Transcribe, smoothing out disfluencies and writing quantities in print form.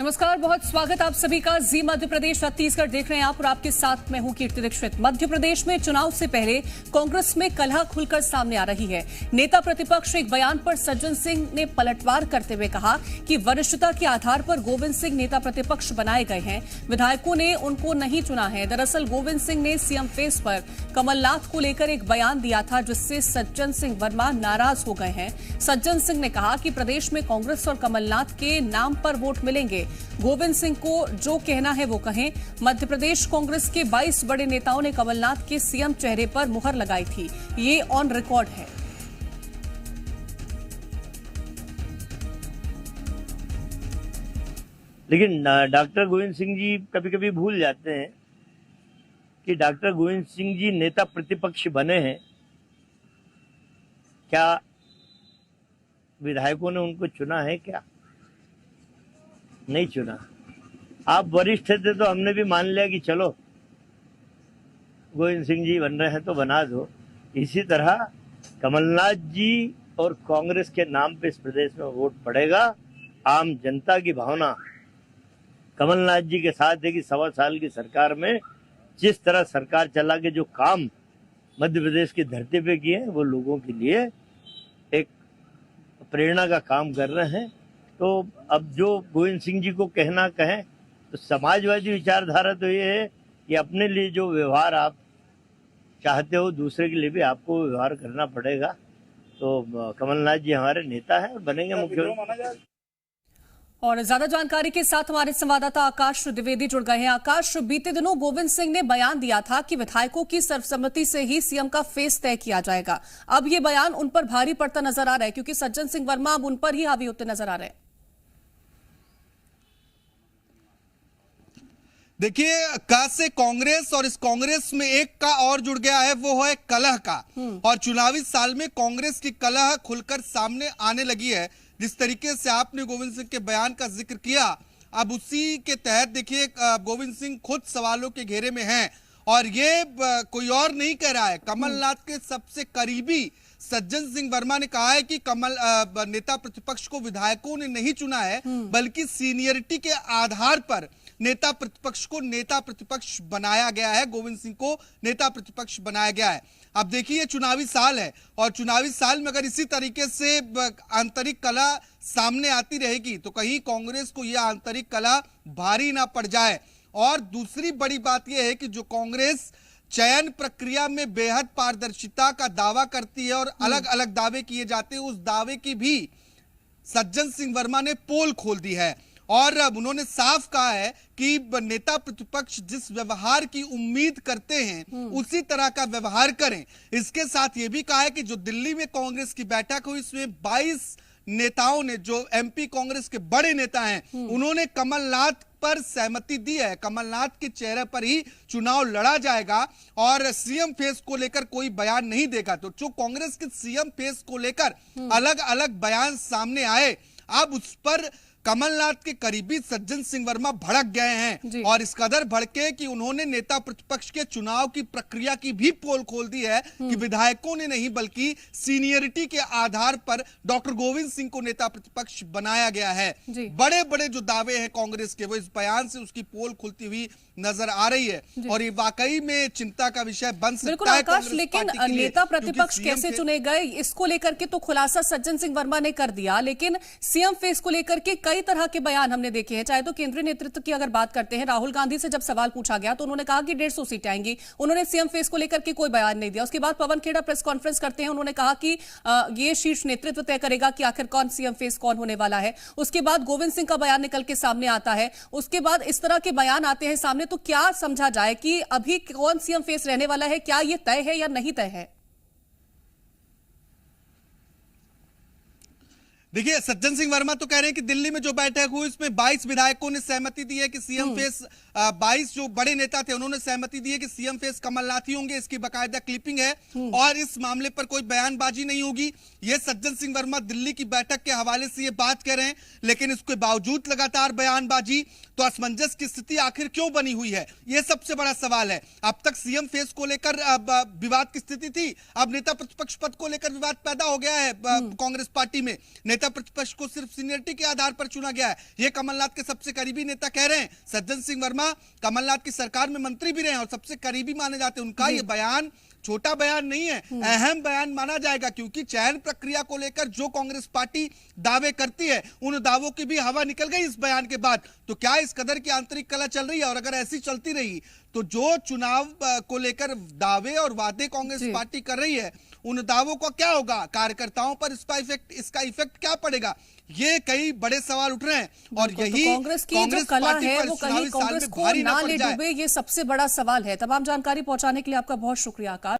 नमस्कार, बहुत स्वागत आप सभी का। जी मध्य प्रदेश छत्तीसगढ़ देख रहे हैं आप और आपके साथ मैं हूं कीर्ति दीक्षित। मध्य प्रदेश में चुनाव से पहले कांग्रेस में कलह खुलकर सामने आ रही है। नेता प्रतिपक्ष एक बयान पर सज्जन सिंह ने पलटवार करते हुए कहा कि वरिष्ठता के आधार पर गोविंद सिंह नेता प्रतिपक्ष बनाए गए हैं, विधायकों ने उनको नहीं चुना है। दरअसल गोविंद सिंह ने सीएम फेस पर कमलनाथ को लेकर एक बयान दिया था, जिससे सज्जन सिंह वर्मा नाराज हो गए हैं। सज्जन सिंह ने कहा कि प्रदेश में कांग्रेस और कमलनाथ के नाम पर वोट मिलेंगे, गोविंद सिंह को जो कहना है वो कहें। मध्य प्रदेश कांग्रेस के 22 बड़े नेताओं ने कमलनाथ के सीएम चेहरे पर मुहर लगाई थी, ये ऑन रिकॉर्ड है। लेकिन डॉक्टर गोविंद सिंह जी कभी कभी भूल जाते हैं कि डॉक्टर गोविंद सिंह जी नेता प्रतिपक्ष बने हैं। क्या विधायकों ने उनको चुना है? क्या नहीं चुना। आप वरिष्ठ थे तो हमने भी मान लिया कि चलो गोविंद सिंह जी बन रहे हैं तो बना दो। इसी तरह कमलनाथ जी और कांग्रेस के नाम पे इस प्रदेश में वोट पड़ेगा। आम जनता की भावना कमलनाथ जी के साथ है कि 1.25 साल की सरकार में जिस तरह सरकार चला के जो काम मध्य प्रदेश की धरती पे किए हैं वो लोगों के लिए एक प्रेरणा का काम कर रहे हैं। तो अब जो गोविंद सिंह जी को कहना कहें तो समाजवादी विचारधारा तो ये है कि अपने लिए जो व्यवहार आप चाहते हो दूसरे के लिए भी आपको व्यवहार करना पड़ेगा। तो कमलनाथ जी हमारे नेता हैं और बनेंगे मुख्यमंत्री। और ज्यादा जानकारी के साथ हमारे संवाददाता आकाश द्विवेदी जुड़ गए हैं। आकाश, बीते दिनों गोविंद सिंह ने बयान दिया था कि विधायकों की सर्वसम्मति से ही सीएम का फेस तय किया जाएगा। अब ये बयान उन पर भारी पड़ता नजर आ रहा है, क्योंकि सज्जन सिंह वर्मा अब उन पर ही हावी होते नजर आ रहे हैं। देखिए, का से कांग्रेस और इस कांग्रेस में एक का और जुड़ गया है, वो है कलह का। और चुनावी साल में कांग्रेस की कलह खुलकर सामने आने लगी है। जिस तरीके से आपने गोविंद सिंह के बयान का जिक्र किया, अब उसी के तहत देखिए गोविंद सिंह खुद सवालों के घेरे में हैं। और ये कोई और नहीं कह रहा है, कमलनाथ के सबसे करीबी सज्जन सिंह वर्मा ने कहा है कि नेता प्रतिपक्ष को विधायकों ने नहीं चुना है, बल्कि सीनियरिटी के आधार पर नेता प्रतिपक्ष को नेता प्रतिपक्ष बनाया गया है। गोविंद सिंह को नेता प्रतिपक्ष बनाया गया है। अब देखिए, चुनावी साल है और चुनावी साल में अगर इसी तरीके से आंतरिक कलह सामने आती रहेगी तो कहीं कांग्रेस को यह आंतरिक कलह भारी ना पड़ जाए। और दूसरी बड़ी बात यह है कि जो कांग्रेस चयन प्रक्रिया में बेहद पारदर्शिता का दावा करती है और अलग अलग दावे किए जाते हैं, उस दावे की भी सज्जन सिंह वर्मा ने पोल खोल दी है। और अब उन्होंने साफ कहा है कि नेता प्रतिपक्ष जिस व्यवहार की उम्मीद करते हैं उसी तरह का व्यवहार करें। इसके साथ ये भी कहा है कि जो दिल्ली में कांग्रेस की बैठक हुई, इसमें 22 नेताओं ने, जो एमपी कांग्रेस के बड़े नेता हैं, उन्होंने कमलनाथ पर सहमति दी है। कमलनाथ के चेहरे पर ही चुनाव लड़ा जाएगा और सीएम फेस को लेकर कोई बयान नहीं देगा। तो जो कांग्रेस के सीएम फेस को लेकर अलग अलग बयान सामने आए, अब उस पर कमलनाथ के करीबी सज्जन सिंह वर्मा भड़क गए हैं और इस कदर भड़के कि उन्होंने नेता प्रतिपक्ष के चुनाव की प्रक्रिया की भी पोल खोल दी है कि विधायकों ने नहीं बल्कि सीनियरिटी के आधार पर डॉक्टर गोविंद सिंह को नेता प्रतिपक्ष बनाया गया है। बड़े बड़े जो दावे हैं कांग्रेस के, वो इस बयान से उसकी पोल खुलती हुई नजर आ रही है और ये वाकई में चिंता का विषय बन सकता है। आकाश, लेकिन नेता प्रतिपक्ष कैसे चुने गए, इसको लेकर के तो खुलासा सज्जन सिंह वर्मा ने कर दिया, लेकिन सीएम फेस को लेकर के कई तरह के बयान हमने देखे हैं। चाहे तो केंद्रीय नेतृत्व की अगर बात करते हैं, राहुल गांधी से जब सवाल पूछा गया तो उन्होंने कहा कि 150 सीटें आएंगी, उन्होंने सीएम फेस को लेकर के कोई बयान नहीं दिया। उसके बाद पवन खेड़ा प्रेस कॉन्फ्रेंस करते हैं, उन्होंने कहा कि ये शीर्ष नेतृत्व तय करेगा कि आखिर कौन सीएम फेस कौन होने वाला है। उसके बाद गोविंद सिंह का बयान निकल के सामने आता है। उसके बाद इस तरह के बयान आते हैं सामने, तो क्या समझा जाए कि अभी कौन सीएम फेस रहने वाला है? क्या ये तय है या नहीं तय है? देखिए, सज्जन सिंह वर्मा तो कह रहे हैं कि दिल्ली में जो बैठक हुई इसमें 22 विधायकों ने सहमति दी है कि सीएम फेस 22 जो बड़े नेता थे उन्होंने सहमति दी है कि सीएम फेस कमलनाथ ही होंगे। इसकी बाकायदा क्लिपिंग है और इस मामले पर कोई बयानबाजी नहीं होगी। ये सज्जन सिंह वर्मा दिल्ली की बैठक के हवाले से ये बात कह रहे हैं, लेकिन इसके बावजूद लगातार बयानबाजी, तो असमंजस की स्थिति आखिर क्यों बनी हुई है, ये सबसे बड़ा सवाल है। अब तक सीएम फेस को लेकर विवाद की स्थिति थी, अब नेता प्रतिपक्ष पद को लेकर विवाद पैदा हो गया है कांग्रेस पार्टी में। नेता नेता प्रतिपक्ष को सिर्फ सीनियरिटी के आधार पर चुना गया है। ये कमलनाथ के सबसे करीबी नेता कह रहे हैं। सज्जन सिंह वर्मा कमलनाथ की सरकार में मंत्री भी रहे हैं और सबसे करीबी माने जाते हैं। उनका ये बयान छोटा बयान नहीं है, अहम बयान माना जाएगा, क्योंकि चयन प्रक्रिया को लेकर जो कांग्रेस पार्टी दावे करती है उन दावों की भी हवा निकल गई इस बयान के बाद। तो क्या इस कदर की आंतरिक कलह चल रही है? और अगर ऐसी चलती रही तो जो चुनाव को लेकर दावे और वादे कांग्रेस पार्टी कर रही है उन दावों का क्या होगा? कार्यकर्ताओं पर इसका इफेक्ट क्या पड़ेगा? ये कई बड़े सवाल उठ रहे हैं और यही कांग्रेस की जो कला है वो कहीं कांग्रेस को ना ले डूबे, ये सबसे बड़ा सवाल है। तमाम जानकारी पहुंचाने के लिए आपका बहुत शुक्रिया आकाश।